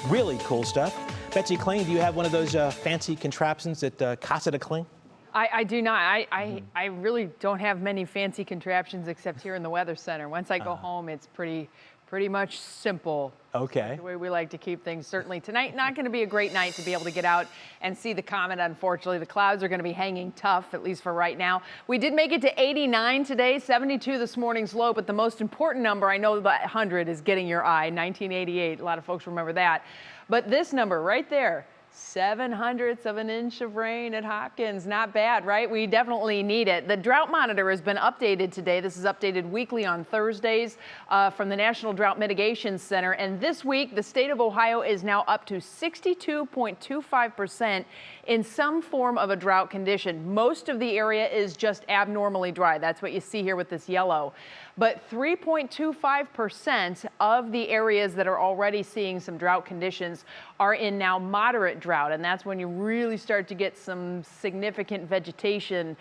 really cool stuff. Betsy Kling, do you have one of those fancy contraptions at Casa de Kling? I do not. I really don't have many fancy contraptions except here in the Weather Center. Once I go home, it's pretty much simple. Okay. The way we like to keep things. Certainly tonight, not going to be a great night to be able to get out and see the comet, unfortunately. The clouds are going to be hanging tough, at least for right now. We did make it to 89 today, 72 this morning's low, but the most important number, I know that 100 is getting your eye, 1988. A lot of folks remember that. But this number right there, 7/100 of an inch of rain at Hopkins. Not bad, right? We definitely need it. The drought monitor has been updated today. This is updated weekly on Thursdays from the National Drought Mitigation Center. And this week, the state of Ohio is now up to 62.25% in some form of a drought condition. Most of the area is just abnormally dry. That's what you see here with this yellow. But 3.25% of the areas that are already seeing some drought conditions are in now moderate drought. And that's when you really start to get some significant vegetation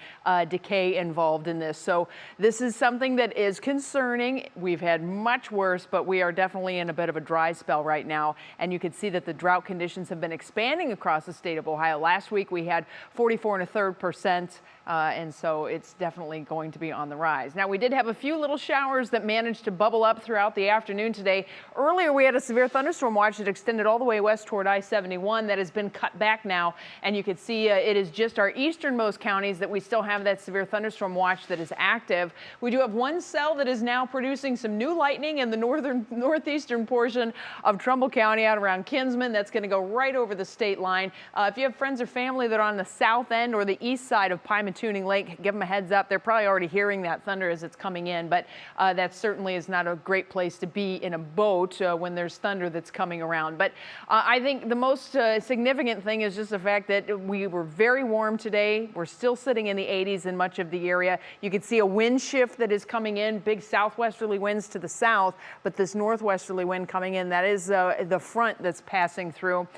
decay involved in this. So this is something that is concerning. We've had much worse, but we are definitely in a bit of a dry spell right now. And you can see that the drought conditions have been expanding across the state of Ohio. Last week we had 44.33%. And so it's definitely going to be on the rise. Now, we did have a few little showers that managed to bubble up throughout the afternoon today. Earlier, we had a severe thunderstorm watch that extended all the way west toward I-71 that has been cut back now. And you can see it is just our easternmost counties that we still have that severe thunderstorm watch that is active. We do have one cell that is now producing some new lightning in the northeastern portion of Trumbull County out around Kinsman. That's going to go right over the state line. If you have friends or family that are on the south end or the east side of Tuning Lake, give them a heads up. They're probably already hearing that thunder as it's coming in, but that certainly is not a great place to be in a boat when there's thunder that's coming around. But I think the most significant thing is just the fact that we were very warm today. We're still sitting in the 80s in much of the area. You can see a wind shift that is coming in, big southwesterly winds to the south, but this northwesterly wind coming in, that is the front that's passing through.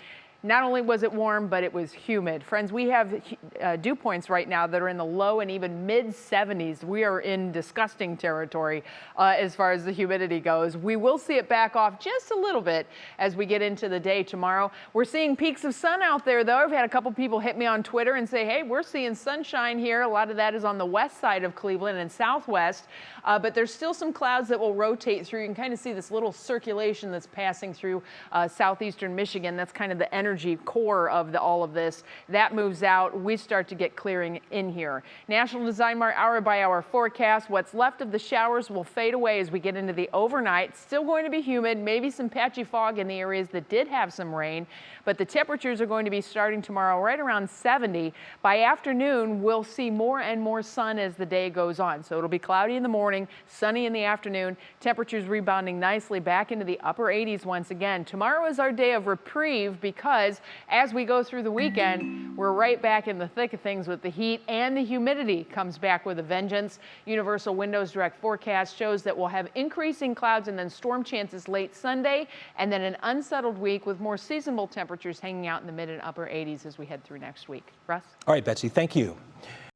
Not only was it warm, but it was humid. Friends, we have dew points right now that are in the low and even mid 70s. We are in disgusting territory as far as the humidity goes. We will see it back off just a little bit as we get into the day tomorrow. We're seeing peaks of sun out there, though. I've had a couple people hit me on Twitter and say, hey, we're seeing sunshine here. A lot of that is on the west side of Cleveland and southwest, but there's still some clouds that will rotate through. You can kind of see this little circulation that's passing through southeastern Michigan. That's kind of the energy core of all of this. That moves out. We start to get clearing in here. National Design Mart hour by hour forecast. What's left of the showers will fade away as we get into the overnight. Still going to be humid, maybe some patchy fog in the areas that did have some rain, but the temperatures are going to be starting tomorrow right around 70. By afternoon, we'll see more and more sun as the day goes on. So it'll be cloudy in the morning, sunny in the afternoon, temperatures rebounding nicely back into the upper 80s once again. Tomorrow is our day of reprieve because as we go through the weekend, we're right back in the thick of things with the heat, and the humidity comes back with a vengeance. Universal Windows Direct forecast shows that we'll have increasing clouds and then storm chances late Sunday, and then an unsettled week with more seasonable temperatures hanging out in the mid and upper 80s as we head through next week. Russ? All right, Betsy, thank you.